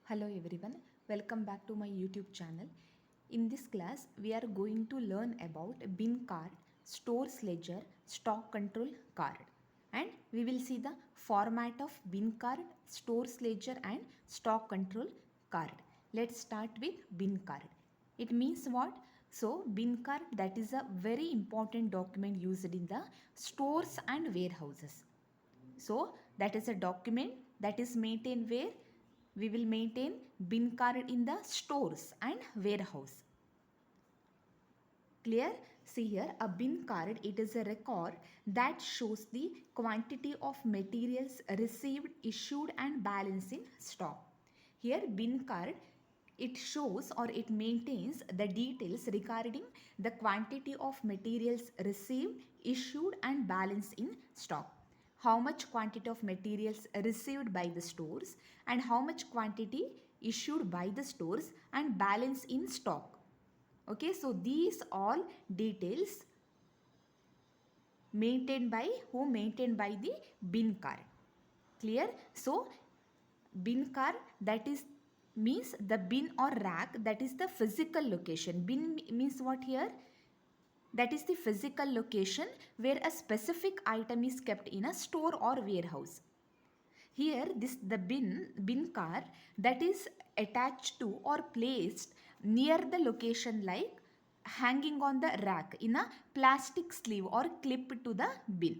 Hello everyone, welcome back to my YouTube channel. In this class, we are going to learn about bin card, stores ledger, stock control card. And we will see the format of bin card, stores ledger and stock control card. Let's start with bin card. It means what? So, bin card, that is a very important document used in the stores and warehouses. So that is a document that is maintained where we will maintain bin card in the stores and warehouse. Clear? See here, a bin card, it is a record that shows the quantity of materials received, issued and balance in stock. Here bin card, it shows or it maintains the details regarding the quantity of materials received, issued and balance in stock. How much quantity of materials received by the stores and how much quantity issued by the stores and balance in stock. Okay, so these all details maintained by who? Maintained by the bin card. Clear? So bin card, that is means the bin or rack, that is the physical location. Bin means what here? That is the physical location where a specific item is kept in a store or warehouse. Here the bin card, that is attached to or placed near the location, like hanging on the rack in a plastic sleeve or clip to the bin.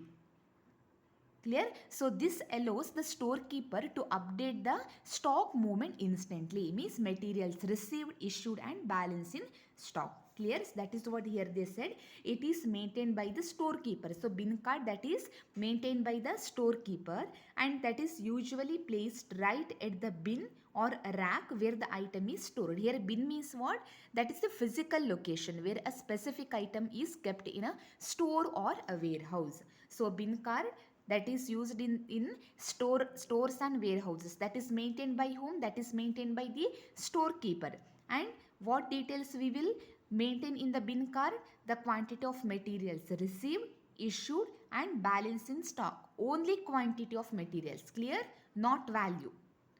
Clear? So this allows the storekeeper to update the stock movement instantly. Means materials received, issued and balance in stock. Clear? That is what here they said. It is maintained by the storekeeper. So bin card, that is maintained by the storekeeper and that is usually placed right at the bin or rack where the item is stored. Here bin means what? That is the physical location where a specific item is kept in a store or a warehouse. So bin card, that is used in stores and warehouses. That is maintained by whom? That is maintained by the storekeeper. And what details we will maintain in the bin card? The quantity of materials received, issued and balance in stock. Only quantity of materials. Clear? Not value.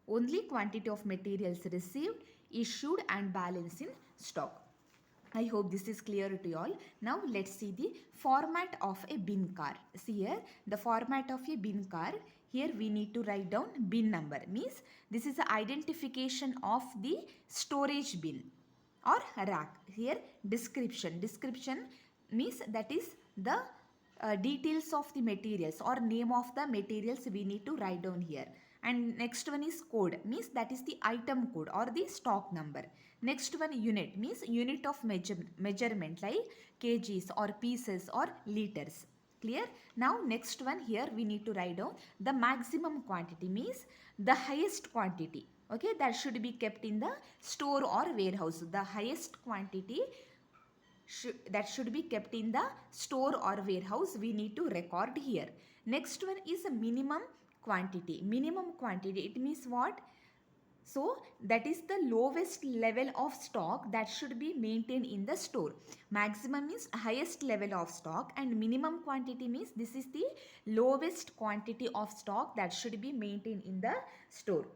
Only quantity of materials received, issued and balance in stock. I hope this is clear to you all. Now let's see the format of a bin card. See here, the format of a bin card. Here we need to write down bin number. Means this is the identification of the storage bin or rack. Here description. Description means that is the details of the materials or name of the materials we need to write down here. And next one is code, means that is the item code or the stock number. Next one unit, means unit of measurement like kgs or pieces or liters. Clear? Now next one, here we need to write down the maximum quantity, means the highest quantity. Okay, that should be kept in the store or warehouse. The highest quantity that should be kept in the store or warehouse, we need to record here. Next one is a minimum quantity. Minimum quantity, it means what? So that is the lowest level of stock that should be maintained in the store. Maximum means highest level of stock and minimum quantity means this is the lowest quantity of stock that should be maintained in the store.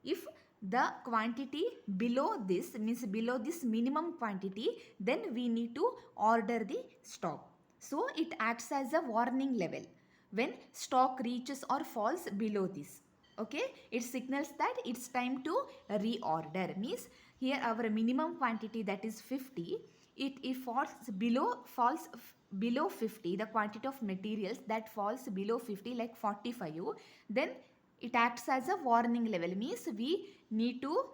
If the quantity below this, means below this minimum quantity, then we need to order the stock. So it acts as a warning level when stock reaches or falls below this. Okay, it signals that it's time to reorder. Means here our minimum quantity, that is 50, it falls below 50, the quantity of materials that falls below 50 like 45, then it acts as a warning level. Means we need to,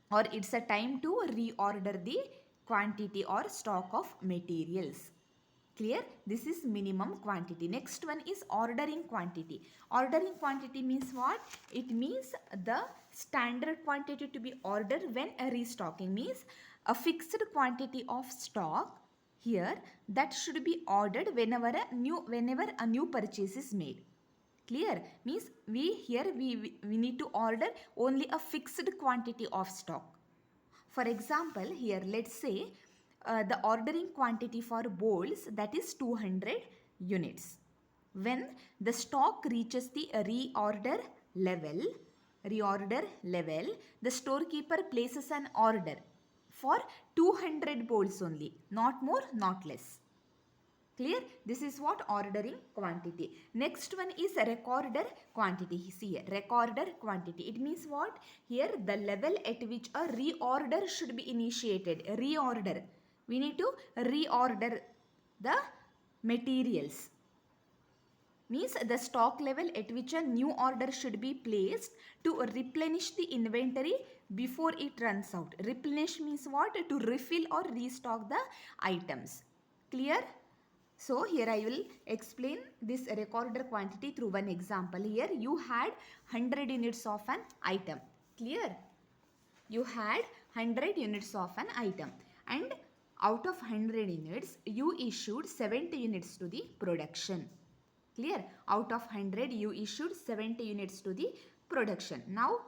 or it's a time to reorder the quantity or stock of materials. Clear? This is minimum quantity. Next one is ordering quantity. Ordering quantity means what? It means the standard quantity to be ordered when a restocking, means a fixed quantity of stock here that should be ordered whenever a new purchase is made. Clear? Means we need to order only a fixed quantity of stock. For example, here let's say the ordering quantity for bowls, that is 200 units. When the stock reaches the reorder level, reorder level, the storekeeper places an order for 200 bowls only, not more, not less. Clear? This is what ordering quantity. Next one is recorder quantity. See here, recorder quantity. It means what? Here the level at which a reorder should be initiated. Reorder. We need to reorder the materials. Means the stock level at which a new order should be placed to replenish the inventory before it runs out. Replenish means what? To refill or restock the items. Clear? So here I will explain this recorder quantity through one example. Here you had 100 units of an item. Clear? You had 100 units of an item, and out of 100 units you issued 70 units to the production. Clear? Out of 100 you issued 70 units to the production. Now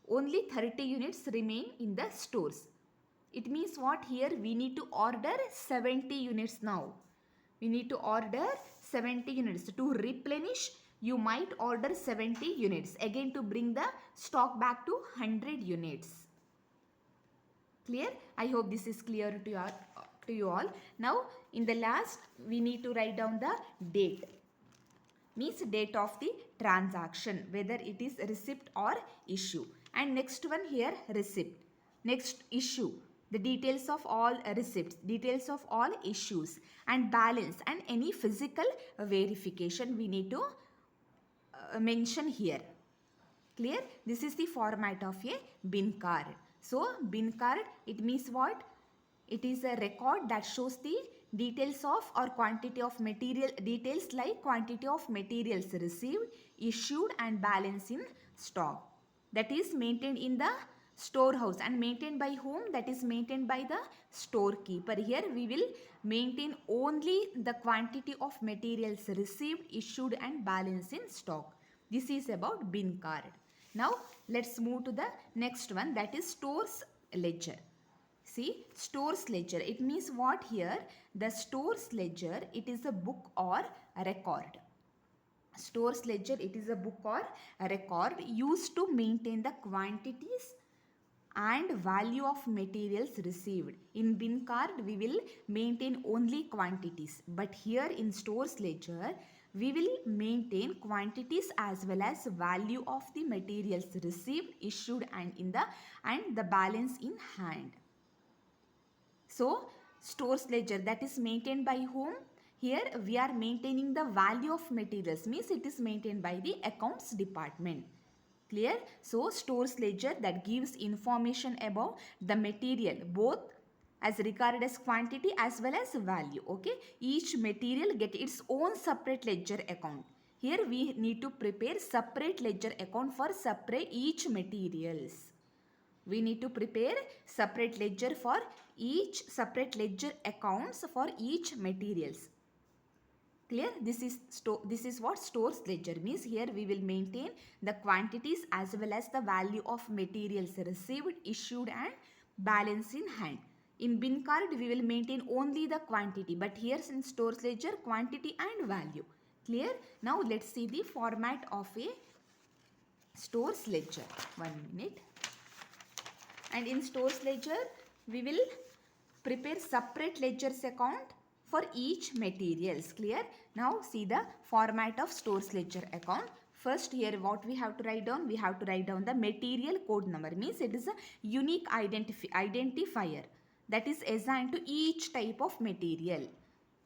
only 30 units remain in the stores. It means what? Here we need to order 70 units now. We need to order 70 units. To replenish, you might order 70 units. Again, to bring the stock back to 100 units. Clear? I hope this is clear to you all. Now, in the last, we need to write down the date. Means date of the transaction, whether it is receipt or issue. And next one here, receipt. Next, issue. The details of all receipts, details of all issues, and balance and any physical verification we need to mention here. Clear? This is the format of a bin card. So bin card, it means what? It is a record that shows the details of or quantity of material, details like quantity of materials received, issued and balance in stock. That is maintained in the storehouse, and maintained by whom? That is maintained by the storekeeper. Here we will maintain only the quantity of materials received, issued and balance in stock. This is about bin card. Now let's move to the next one, that is stores ledger. See, stores ledger, it means what here? The stores ledger, it is a book or a record. Stores ledger, it is a book or a record used to maintain the quantities and value of materials received. In bin card, we will maintain only quantities, but here in stores ledger, we will maintain quantities as well as value of the materials received, issued and the balance in hand. So stores ledger, that is maintained by whom? Here we are maintaining the value of materials, means it is maintained by the accounts department. Clear? So stores ledger that gives information about the material, both as regarded as quantity as well as value. Okay, each material get its own separate ledger account. Here we need to prepare separate ledger account for separate each materials. We need to prepare separate ledger for each separate ledger accounts for each materials. Clear? This is what stores ledger means. Here we will maintain the quantities as well as the value of materials received, issued and balance in hand. In bin card we will maintain only the quantity, but here in stores ledger, quantity and value. Clear? Now let's see the format of a stores ledger. 1 minute. And in stores ledger we will prepare separate ledgers account for each materials. Clear? Now see the format of stores ledger account. First here what we have to write down? We have to write down the material code number, means it is a unique identifier that is assigned to each type of material.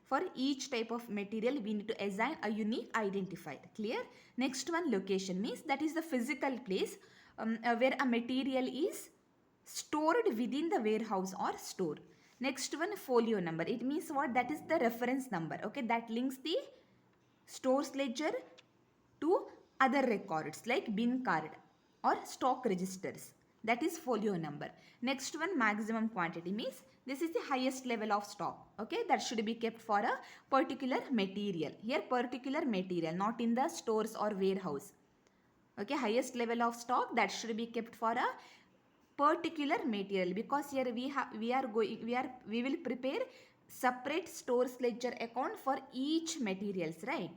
For each type of material we need to assign a unique identifier. Clear? Next one, location, means that is the physical place where a material is stored within the warehouse or store. Next one, folio number. It means what? That is the reference number. Okay, that links the stores ledger to other records like bin card or stock registers. That is folio number. Next one, maximum quantity, means this is the highest level of stock. Okay, that should be kept for a particular material. Here particular material, not in the stores or warehouse. Okay, highest level of stock that should be kept for a particular material, because here we will prepare separate stores ledger account for each materials, right?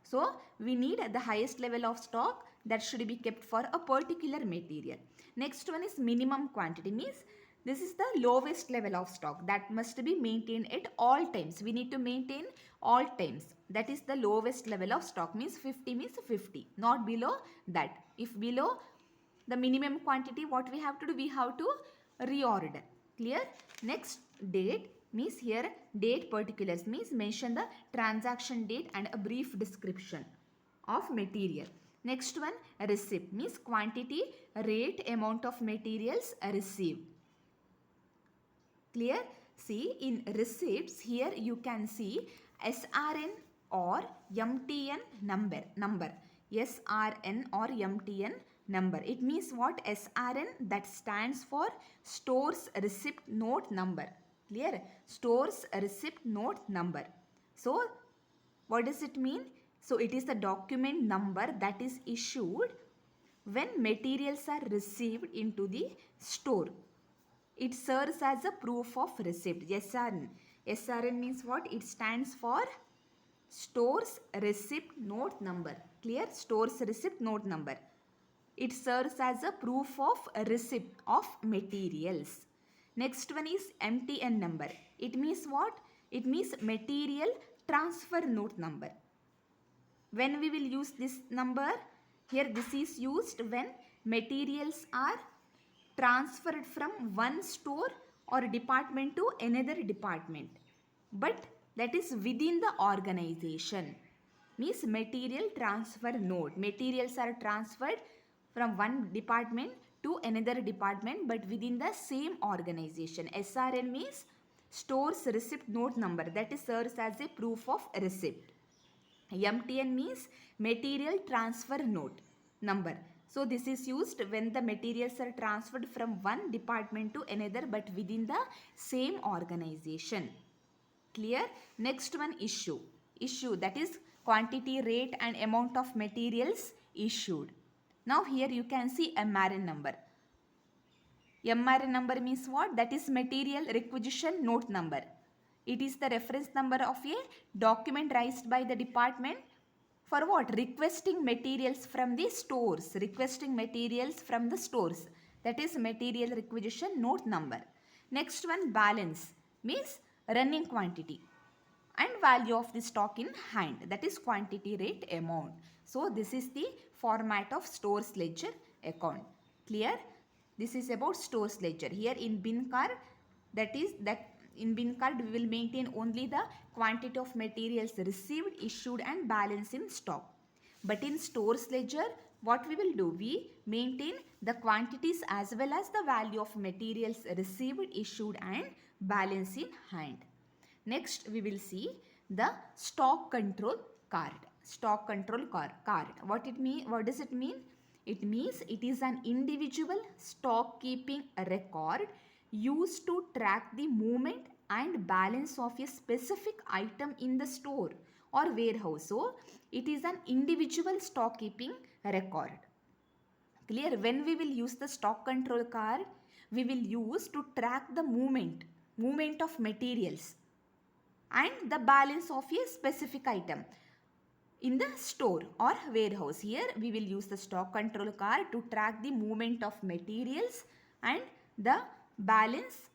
So we need the highest level of stock that should be kept for a particular material. Next one is minimum quantity, means this is the lowest level of stock that must be maintained at all times. We need to maintain all times. That is the lowest level of stock, means 50 means 50, not below that. If below the minimum quantity, what we have to do? We have to reorder. Clear? Next, date means here date particulars means mention the transaction date and a brief description of material. Next one, receipt means quantity, rate, amount of materials received. Clear? See, in receipts here you can see SRN or MTN number. SRN or MTN number. It means what? SRN, that stands for stores receipt note number. Clear? Stores receipt note number. So what does it mean? So it is the document number that is issued when materials are received into the store. It serves as a proof of receipt. SRN. SRN means what? It stands for Stores Receipt Note Number. Clear? Stores Receipt Note Number. It serves as a proof of receipt of materials. Next one is MTN number. It means what? It means Material Transfer Note Number. When we will use this number? Here this is used when materials are transferred from one store or department to another department, but that is within the organization. Means material transfer note. Materials are transferred from one department to another department but within the same organization. SRN means stores receipt note number, that is serves as a proof of receipt. MTN means material transfer note number. So this is used when the materials are transferred from one department to another but within the same organization. Clear? Next one, issue. Issue, that is quantity, rate and amount of materials issued. Now here you can see MRN number. MRN number means what? That is material requisition note number. It is the reference number of a document raised by the department for what? Requesting materials from the stores. Requesting materials from the stores. That is material requisition note number. Next one, balance means running quantity and value of the stock in hand, that is quantity, rate, amount. So this is the format of stores ledger account. Clear? This is about stores ledger. Here in bin card, that in bin card we will maintain only the quantity of materials received, issued and balance in stock. But in stores ledger, what we will do? We maintain the quantities as well as the value of materials received, issued and balance in hand. Next we will see the stock control card. Stock control card. What does it mean? It means it is an individual stock keeping record used to track the movement and balance of a specific item in the store or warehouse. So it is an individual stock keeping record. Clear? When we will use the stock control card, we will use to track the movement of materials and the balance of a specific item in the store or warehouse. Here we will use the stock control card to track the movement of materials and the balance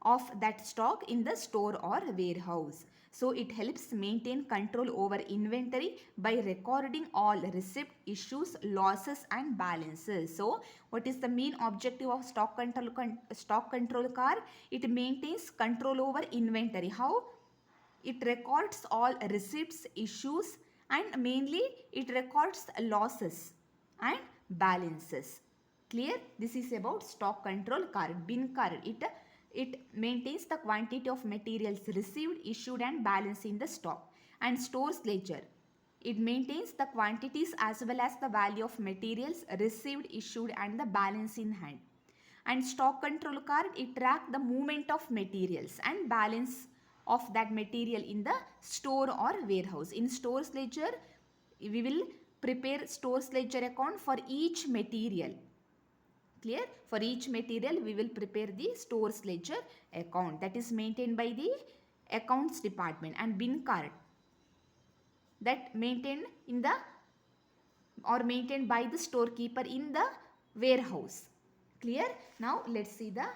of that stock in the store or warehouse. So it helps maintain control over inventory by recording all receipt, issues, losses and balances. So what is the main objective of stock control card? It maintains control over inventory. How? It records all receipts, issues and mainly it records losses and balances. Clear? This is about stock control card. Bin card. It maintains the quantity of materials received, issued and balance in the stock. And stores ledger. It maintains the quantities as well as the value of materials received, issued and the balance in hand. And stock control card, it tracks the movement of materials and balance of that material in the store or warehouse. In stores ledger, we will prepare stores ledger account for each material. Clear? For each material, we will prepare the stores ledger account that is maintained by the accounts department. And bin card, that maintained in the or maintained by the storekeeper in the warehouse. Clear? Now let's see the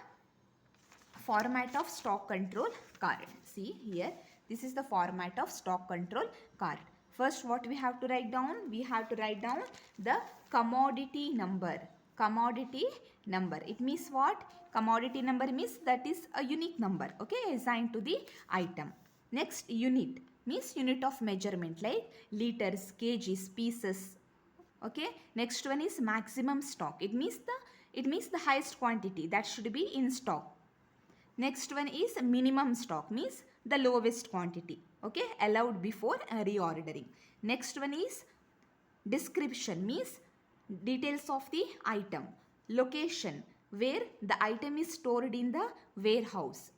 format of stock control card. See here, this is the format of stock control card. First, what we have to write down? We have to write down the commodity number. Commodity number. It means what? Commodity number means that is a unique number, okay, assigned to the item. Next, unit means unit of measurement like liters, kgs, pieces. Okay. Next one is maximum stock. It means the highest quantity that should be in stock. Next one is minimum stock, means the lowest quantity, okay, allowed before reordering. Next one is description, means details of the item. Location, where the item is stored in the warehouse.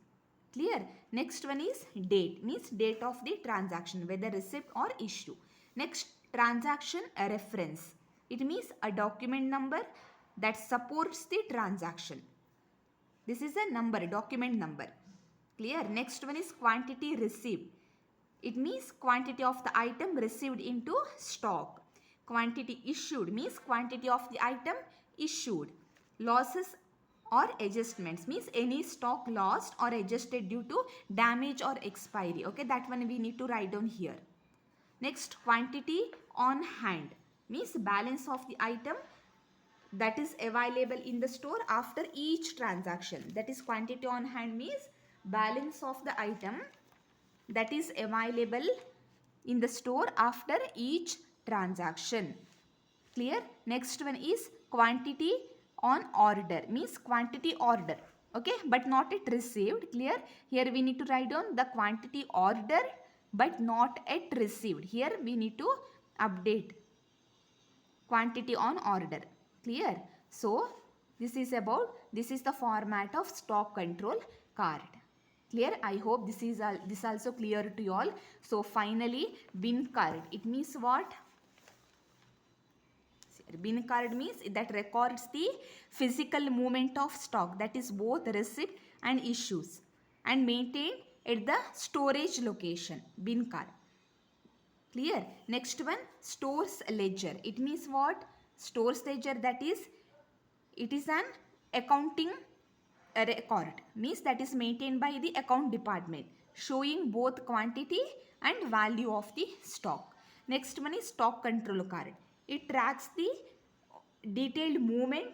Clear? Next one is date, means date of the transaction, whether receipt or issue. Next, transaction reference. It means a document number that supports the transaction. This is a number, document number. Clear? Next one is quantity received. It means quantity of the item received into stock. Quantity issued means quantity of the item issued. Losses or adjustments means any stock lost or adjusted due to damage or expiry. Okay, that one we need to write down here. Next, quantity on hand means balance of the item that is available in the store after each transaction. That is quantity on hand means balance of the item that is available in the store after each transaction. Clear? Next one is quantity on order, means quantity order, okay, but not it received. Clear? Here we need to write down the quantity order but not yet received. Here we need to update quantity on order. Clear? So this is the format of stock control card. Clear? I hope this also clear to you all. So finally, bin card, it means what? Bin card means that records the physical movement of stock, that is both receipt and issues, and maintained at the storage location. Bin card. Clear? Next one, stores ledger. It means what? Stores ledger, that is, it is an accounting record, means that is maintained by the account department, showing both quantity and value of the stock. Next one is stock control card. It tracks the detailed movement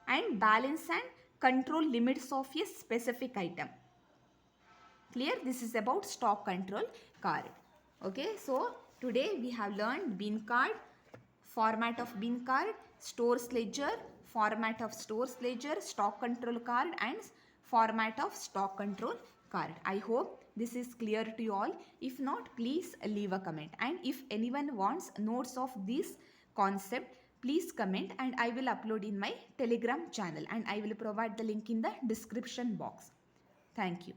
and balance and control limits of a specific item. Clear? This is about stock control card. Okay, so today we have learned bin card, format of bin card, stores ledger, format of stores ledger, stock control card, and format of stock control card. I hope this is clear to you all. If not, please leave a comment. And if anyone wants notes of this concept, please comment and I will upload in my Telegram channel and I will provide the link in the description box. Thank you.